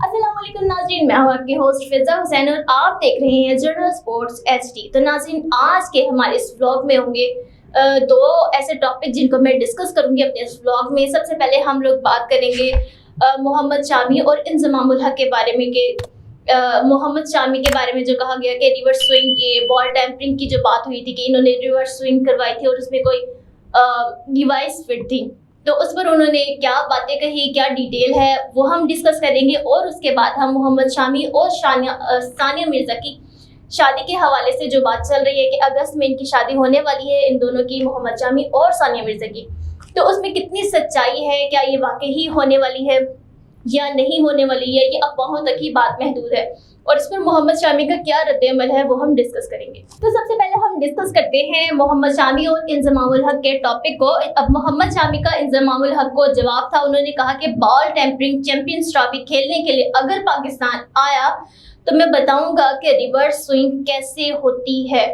अस्सलाम वालेकुम नाज़रीन, मैं हूँ आपकी होस्ट फिज़ा हुसैन और आप देख रहे हैं जर्नल स्पोर्ट्स HD। तो नाज़रीन, आज के हमारे इस व्लॉग में होंगे दो ऐसे टॉपिक जिनको मैं डिस्कस करूंगी अपने इस व्लॉग में। सबसे पहले हम लोग बात करेंगे मोहम्मद शामी और इंज़माम उल हक के बारे में कि मोहम्मद शामी के बारे में जो कहा गया कि रिवर्स स्विंग की बॉल टैंपरिंग की जो बात हुई थी कि इन्होंने रिवर्स स्विंग करवाई थी और उसमें कोई डिवाइस फिट थी, तो उस पर उन्होंने क्या बातें कही, क्या डिटेल है, वो हम डिस्कस करेंगे। और उसके बाद हम मोहम्मद शामी और सानिया मिर्ज़ा की शादी के हवाले से जो बात चल रही है कि अगस्त में इनकी शादी होने वाली है, इन दोनों की, मोहम्मद शामी और सानिया मिर्ज़ा की, तो उसमें कितनी सच्चाई है, क्या ये वाकई ही होने वाली है या नहीं होने वाली है, ये अफवाहों तक ही बात महदूद है। और इस पर मोहम्मद शामी का क्या रद्द-ए-अमल है वो हम डिस्कस करेंगे। तो सबसे पहले हम डिस्कस करते हैं मोहम्मद शामी और इंज़माम उल हक के टॉपिक को। अब मोहम्मद शामी का इंज़माम उल हक को जवाब था, उन्होंने कहा कि बॉल टैंपरिंग चैंपियंस ट्रॉफी खेलने के लिए अगर पाकिस्तान आया तो मैं बताऊंगा कि रिवर्स स्विंग कैसे होती है।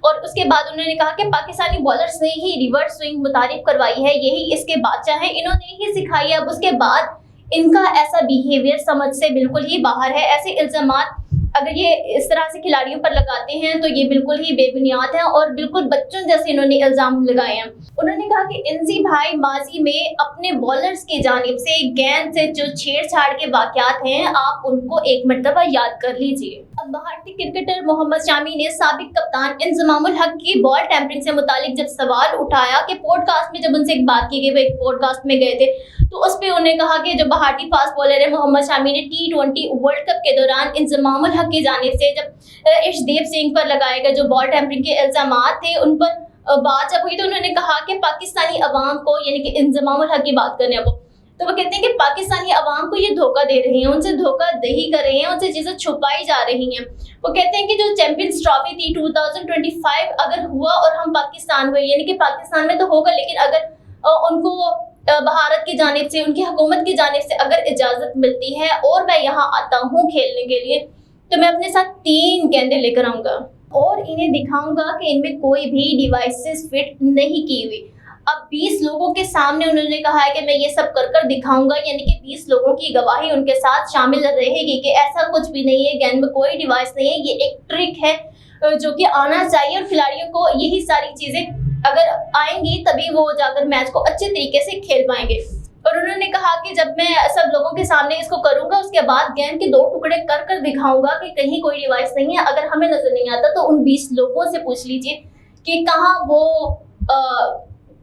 और उसके बाद उन्होंने कहा कि पाकिस्तानी बॉलर्स ने ही रिवर्स स्विंग मुतारिफ करवाई है, यही इसके बादशाह हैं, इन्होंने ही सिखाई है। अब उसके बाद इनका ऐसा बिहेवियर समझ से बिल्कुल ही बाहर है। ऐसे इल्ज़ामात अगर ये इस तरह से खिलाड़ियों पर लगाते हैं तो ये बिल्कुल ही बेबुनियाद है और बिल्कुल बच्चों जैसे इन्होंने इल्ज़ाम लगाए हैं। उन्होंने कहा कि इंजी भाई माजी में अपने बॉलर्स की जानिब से गेंद से जो छेड़छाड़ के वाक़यात हैं, आप उनको एक मरतबा याद कर लीजिए। अब भारतीय क्रिकेटर मोहम्मद शामी ने साबिक कप्तान इंज़माम उल हक की बॉल टैंपरिंग से मुतालिक जब सवाल उठाया कि पॉडकास्ट में, जब उनसे एक बात की गई, वो एक पॉडकास्ट में गए थे, तो उस पर उन्होंने कहा कि जो भारतीय फास्ट बॉलर है मोहम्मद शामी ने T20 वर्ल्ड कप के दौरान इंज़माम उल हक की जानिब से जब अर्शदीप सिंह पर लगाए गए जो बॉल टैंपरिंग के इल्ज़ामात थे, उन पर बात जब हुई तो उन्होंने कहा कि पाकिस्तानी अवाम को, यानी कि इंज़माम उल हक की बात करने को, तो वो कहते हैं कि पाकिस्तानी अवाम को ये धोखा दे रहे हैं, उनसे धोखा दही कर रहे हैं, उनसे चीज़ें छुपाई जा रही हैं। वो कहते हैं कि जो चैंपियंस ट्रॉफी थी 2025 अगर हुआ और हम पाकिस्तान हुए, यानी कि पाकिस्तान में तो होगा, लेकिन अगर उनको भारत की जानिब से, उनकी हुकूमत की जानिब से अगर इजाज़त मिलती है और मैं यहाँ आता हूँ खेलने के लिए, तो मैं अपने साथ 3 गेंदें लेकर आऊँगा और इन्हें दिखाऊंगा कि इनमें कोई भी डिवाइसेस फिट नहीं की हुई। अब 20 लोगों के सामने उन्होंने कहा है कि मैं ये सब कर कर दिखाऊंगा, यानी कि 20 लोगों की गवाही उनके साथ शामिल रहेगी कि ऐसा कुछ भी नहीं है, गेंद में कोई डिवाइस नहीं है, ये एक ट्रिक है जो कि आना चाहिए। और खिलाड़ियों को यही सारी चीज़ें अगर आएंगी तभी वो जाकर मैच को अच्छे तरीके से खेल पाएंगे। और उन्होंने कहा कि जब मैं सब लोगों के सामने इसको करूंगा, उसके बाद गेंद के 2 टुकड़े कर कर दिखाऊंगा कि कहीं कोई डिवाइस नहीं है। अगर हमें नजर नहीं आता तो उन 20 लोगों से पूछ लीजिए कि कहाँ वो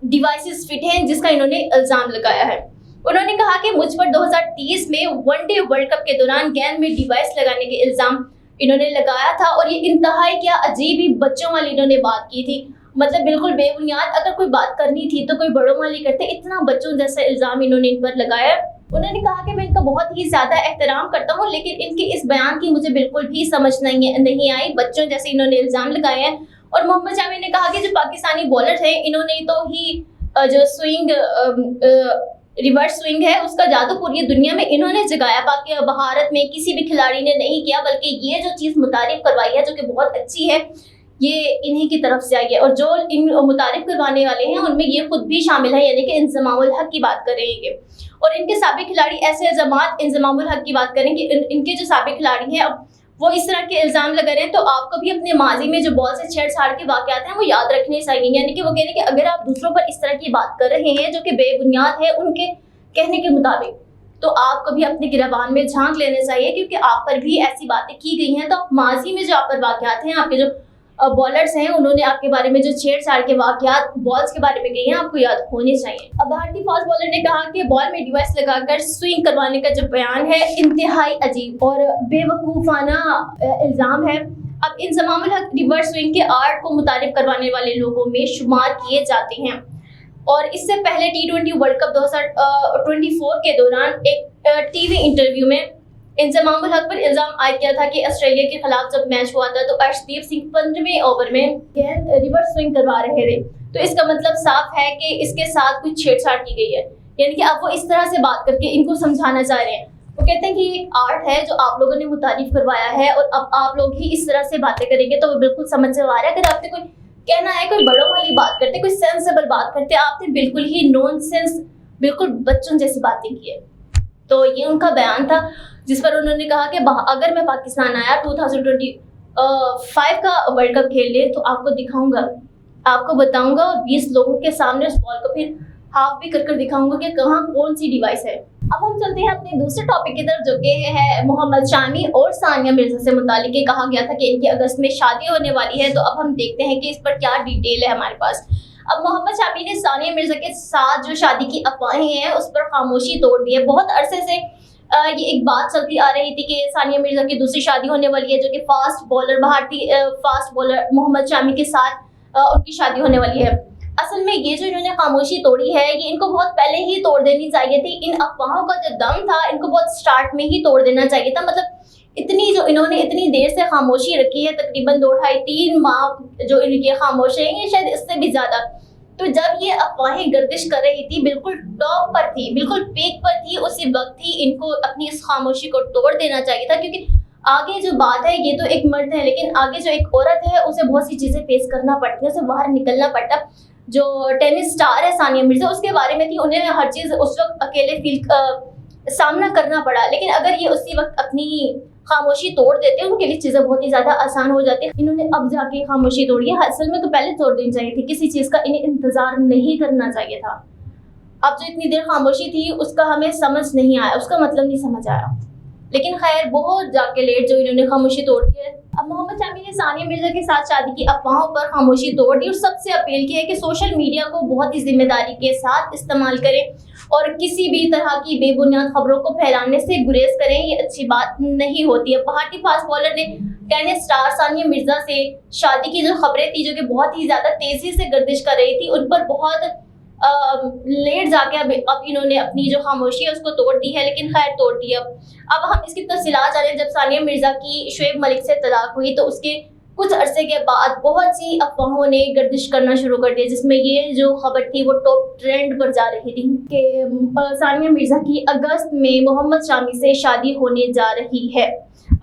डिवाइसेस फिट हैं जिसका इन्होंने इल्ज़ाम लगाया है। उन्होंने कहा कि मुझ पर 2030 में वनडे वर्ल्ड कप के दौरान गेंद में डिवाइस लगाने के इल्ज़ाम इन्होंने लगाया था और ये इंतहाई क्या अजीब ही बच्चों वाली इन्होंने बात की थी, मतलब बिल्कुल बेबुनियाद। अगर कोई बात करनी थी तो कोई बड़ों वाली करते, इतना बच्चों जैसा इल्ज़ाम इन्होंने इन पर लगाया। उन्होंने कहा कि मैं इनका बहुत ही ज़्यादा एहतराम करता हूँ, लेकिन इनके इस बयान की मुझे बिल्कुल भी समझ नहीं आई, बच्चों जैसे इन्होंने इल्ज़ाम लगाए हैं। और मोहम्मद शामी ने कहा कि जो पाकिस्तानी बॉलर हैं, इन्होंने तो ही जो स्विंग रिवर्स स्विंग है उसका जादू पूरी दुनिया में इन्होंने जगाया, बाकी भारत में किसी भी खिलाड़ी ने नहीं किया, बल्कि ये जो चीज़ मुतारिफ करवाई है जो कि बहुत अच्छी है, ये इन्हीं की तरफ से आई है। और जो इन मुतारिफ करवाने वाले हैं उनमें ये खुद भी शामिल है, यानी कि इंज़माम उल हक की बात करेंगे। और इनके साबिक खिलाड़ी ऐसे इल्ज़ामात, इंज़माम उल हक की बात करें कि इनके जो साबिक खिलाड़ी हैं अब वो इस तरह के इल्ज़ाम लगा रहे हैं, तो आपको भी अपने माजी में जो बॉल से छेड़छाड़ के वाक़यात हैं वो याद रखने चाहिए। यानी कि वो कह रहे हैं कि अगर आप दूसरों पर इस तरह की बात कर रहे हैं जो कि बेबुनियाद है उनके कहने के मुताबिक, तो आपको भी अपने गिरबान में झांक लेने चाहिए, क्योंकि आप पर भी ऐसी बातें की गई हैं। तो आप माजी में जो आप पर वाक़यात हैं, आपके जो बॉलर्स हैं, उन्होंने आपके बारे में जो छेड़छाड़ के वाक़यात बॉल्स के बारे में कही हैं, आपको याद होने चाहिए। अब भारतीय फास्ट बॉलर ने कहा कि बॉल में डिवाइस लगाकर स्विंग करवाने का जो बयान है इंतहाई अजीब और बेवकूफ़ाना इल्ज़ाम है। अब इंज़माम उल हक रिवर्स स्विंग के आर्ट को मुतारिफ करवाने वाले लोगों में शुमार किए जाते हैं। और इससे पहले T20 वर्ल्ड कप 2024 के दौरान एक टीवी इंटरव्यू में इंज़माम उल हक पर इल्ज़ाम आयद किया था कि ऑस्ट्रेलिया के खिलाफ जब मैच हुआ था तो अर्शदीप सिंह 15वें ओवर में गेंद रिवर्स स्विंग करवा रहे थे, तो इसका मतलब साफ है कि इसके साथ कुछ छेड़छाड़ की गई है। यानी कि अब वो इस तरह से बात करके इनको समझाना चाह रहे हैं। वो कहते हैं कि ये एक आर्ट है जो आप लोगों ने मुतारिफ करवाया है और अब आप लोग ही इस तरह से बातें करेंगे तो वो बिल्कुल समझ से आ रहा है। अगर आपने कोई कहना है, कोई बड़ों वाली बात करते, कोई सेंसेबल बात करते, आपने बिल्कुल ही नॉनसेंस, बिल्कुल बच्चों जैसी बातें की है। तो ये उनका बयान था। जिस पर उन्होंने कहा कि अगर मैं पाकिस्तान आया 2025 का वर्ल्ड कप खेल ले तो आपको दिखाऊंगा, आपको बताऊंगा और 20 लोगों के सामने उस बॉल को फिर हाफ भी कर दिखाऊंगा कि कहाँ कौन सी डिवाइस है। अब हम चलते हैं अपने दूसरे टॉपिक की तरफ, जो कि है मोहम्मद शामी और सानिया मिर्जा से मुतालिक। कहा गया था कि इनकी अगस्त में शादी होने वाली है, तो अब हम देखते हैं कि इस पर क्या डिटेल है हमारे पास। अब मोहम्मद शामी ने सानिया मिर्जा के साथ जो शादी की अफवाहें हैं उस पर खामोशी तोड़ दी है। बहुत अरसे से ये एक बात चलती आ रही थी कि सानिया मिर्जा की दूसरी शादी होने वाली है, जो कि फास्ट बॉलर मोहम्मद शामी के साथ उनकी शादी होने वाली है। असल में ये जो इन्होंने खामोशी तोड़ी है, ये इनको बहुत पहले ही तोड़ देनी चाहिए थी। इन अफवाहों का जो दम था इनको बहुत स्टार्ट में ही तोड़ देना चाहिए था। मतलब इन्होंने इतनी देर से खामोशी रखी है, तकरीबन 2-3 माह जो इनकी खामोश है, ये शायद इससे भी ज्यादा। तो जब ये अफवाहें गर्दिश कर रही थी, बिल्कुल टॉप पर थी, बिल्कुल पीक पर थी, उसी वक्त ही इनको अपनी इस खामोशी को तोड़ देना चाहिए था। क्योंकि आगे जो बात है, ये तो एक मर्द है, लेकिन आगे जो एक औरत है उसे बहुत सी चीजें फेस करना पड़ती है, उसे बाहर निकलना पड़ता। जो टेनिस स्टार है सानिया मिर्जा, उसके बारे में थी, उन्हें हर चीज उस वक्त अकेले सामना करना पड़ा। लेकिन अगर ये उसी वक्त अपनी खामोशी तोड़ देते हैं, उनके लिए चीजें बहुत ही ज्यादा आसान हो जाती है। इन्होंने अब जाके खामोशी तोड़ी है, असल में तो पहले तोड़ देनी चाहिए थी। किसी चीज का इन्हें इंतजार नहीं करना चाहिए था। अब जो इतनी देर खामोशी थी उसका हमें समझ नहीं आया, उसका मतलब नहीं समझ आया। लेकिन खैर बहुत जाके लेट जो इन्होंने खामोशी तोड़ दी है। अब मोहम्मद शामी ने सानिया मिर्जा के साथ शादी की अफवाहों पर खामोशी तोड़ दी और सबसे अपील की है कि सोशल मीडिया को बहुत ही जिम्मेदारी के साथ इस्तेमाल करें और किसी भी तरह की बेबुनियाद खबरों को फैलाने से गुरेज करें। ये अच्छी बात नहीं होती है। भारतीय फास्ट बॉलर ने टेनिस स्टार सानिया मिर्जा से शादी की जो खबरें थी, जो कि बहुत ही ज्यादा तेजी से गर्दिश कर रही थी, उन पर बहुत लेट जाके अब इन्होंने अपनी जो खामोशी है उसको तोड़ दी है। लेकिन खैर तोड़ दी। अब हम इसकी तफसीलात जाने। जब सानिया मिर्जा की शुएब मलिक से तलाक हुई तो उसके कुछ अरसे के बाद बहुत सी अफवाहों ने गर्दिश करना शुरू कर दिया, जिसमें ये जो खबर थी वो टॉप ट्रेंड पर जा रही थी कि सानिया मिर्जा की अगस्त में मोहम्मद शामी से शादी होने जा रही है।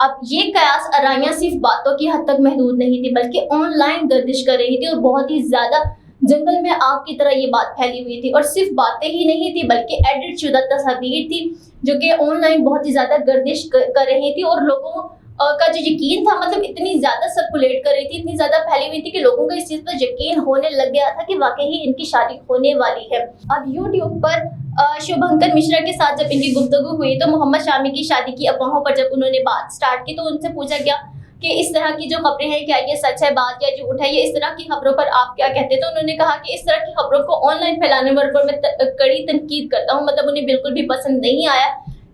अब ये कयास आराइयां सिर्फ बातों की हद तक महदूद नहीं थी, बल्कि ऑनलाइन गर्दिश कर रही थी और बहुत ही ज्यादा जंगल में आग की तरह ये बात फैली हुई थी। और सिर्फ बातें ही नहीं थी, बल्कि एडिट शुदा तस्वीर थी जो कि ऑनलाइन बहुत ही ज्यादा गर्दिश कर रही थी और लोगों का जो यकीन था, मतलब इतनी ज्यादा सर्कुलेट कर रही थी, इतनी ज्यादा फैली हुई थी कि लोगों को इस चीज पर यकीन होने लग गया था कि वाकई ही इनकी शादी होने वाली है। अब यूट्यूब पर शुभंकर मिश्रा के साथ जब इनकी गुफ्तगू हुई तो मोहम्मद शामी की शादी की अफवाहों पर जब उन्होंने बात स्टार्ट की तो उनसे पूछा गया कि इस तरह की जो खबरें हैं क्या ये सच है बात या झूठ है, ये इस तरह की खबरों पर आप क्या कहते हैं। तो उन्होंने कहा कि इस तरह की खबरों को ऑनलाइन फैलाने पर मैं कड़ी तनकीद करता हूँ। मतलब उन्हें बिल्कुल भी पसंद नहीं आया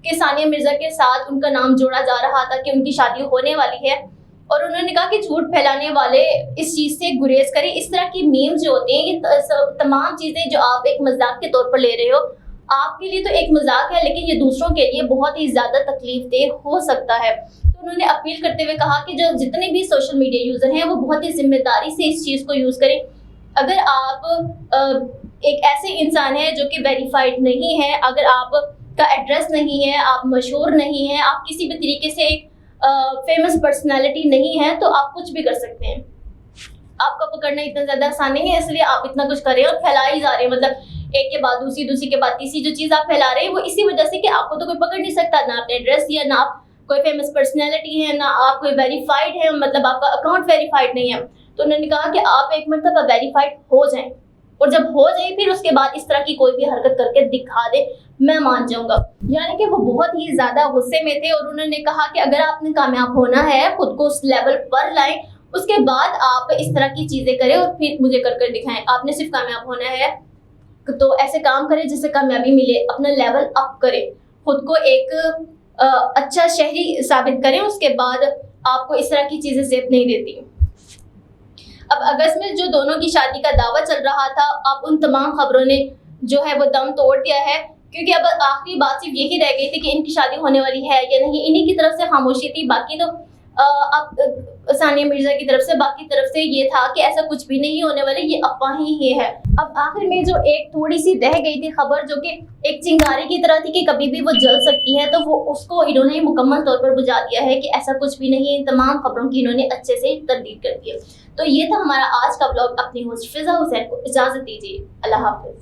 कि सानिया मिर्जा के साथ उनका नाम जोड़ा जा रहा था कि उनकी शादी होने वाली है। और उन्होंने कहा कि झूठ फैलाने वाले इस चीज से गुरेज करें। इस तरह की मीम जो होते हैं, ये तमाम चीजें जो आप एक मजाक के तौर पर ले रहे हो, आपके लिए तो एक मजाक है, लेकिन ये दूसरों के लिए बहुत ही ज्यादा तकलीफ देह हो सकता है। तो उन्होंने अपील करते हुए कहा कि जो जितने भी सोशल मीडिया यूजर हैं वो बहुत ही जिम्मेदारी से इस चीज को यूज करें। अगर आप एक ऐसे इंसान है जो कि वेरीफाइड नहीं है, अगर आपका एड्रेस नहीं है, आप मशहूर नहीं है, आप किसी भी तरीके से एक फेमस पर्सनैलिटी नहीं है, तो आप कुछ भी कर सकते हैं। आपका पकड़ना इतना ज्यादा आसान नहीं है, इसलिए आप इतना कुछ कर रहे हैं और फैला ही जा रहे हैं। मतलब एक के बाद दूसरी के बाद तीसरी जो चीज आप फैला रहे हैं वो इसी वजह से कि आपको तो कोई पकड़ नहीं सकता, ना आपने एड्रेस दिया, ना आप कोई फेमस पर्सनैलिटी है, ना आप कोई वेरीफाइड है, मतलब आपका अकाउंट वेरीफाइड नहीं है। तो उन्होंने कहा कि आप एक मरतबा वेरीफाइड हो जाएं और जब हो जाए फिर उसके बाद इस तरह की कोई भी हरकत करके दिखा दे, मैं मान जाऊंगा। यानी कि वो बहुत ही ज्यादा गुस्से में थे और उन्होंने कहा कि अगर आपने कामयाब होना है, खुद को उस लेवल पर लाएं, उसके बाद आप इस तरह की चीजें करें और फिर मुझे कर दिखाएं। आपने सिर्फ कामयाब होना है तो ऐसे काम करें जिससे कामयाबी मिले, अपना लेवल अप करें, खुद को एक अच्छा शहरी साबित करें, उसके बाद आपको इस तरह की चीजें सेफ नहीं देती। अब अगस्त में जो दोनों की शादी का दावा चल रहा था, अब उन तमाम खबरों ने जो है वो दम तोड़ दिया है, क्योंकि अब आखिरी बात सिर्फ यही रह गई थी कि इनकी शादी होने वाली है या नहीं। इन्हीं की तरफ से खामोशी थी, बाकी तो अब सानिया मिर्जा की तरफ से, बाकी तरफ से ये था कि ऐसा कुछ भी नहीं होने वाला, ये अफवाह ही है। अब आखिर में जो एक थोड़ी सी रह गई थी खबर, जो कि एक चिंगारी की तरह थी कि कभी भी वो जल सकती है, तो वो उसको इन्होंने मुकम्मल तौर पर बुझा दिया है कि ऐसा कुछ भी नहीं है। इन तमाम खबरों की इन्होंने अच्छे से तरदीद कर दी है। तो ये था हमारा आज का ब्लॉग। अपनी होस्ट फिजा हुसैन को इजाजत दीजिए। अल्लाह हाफिज।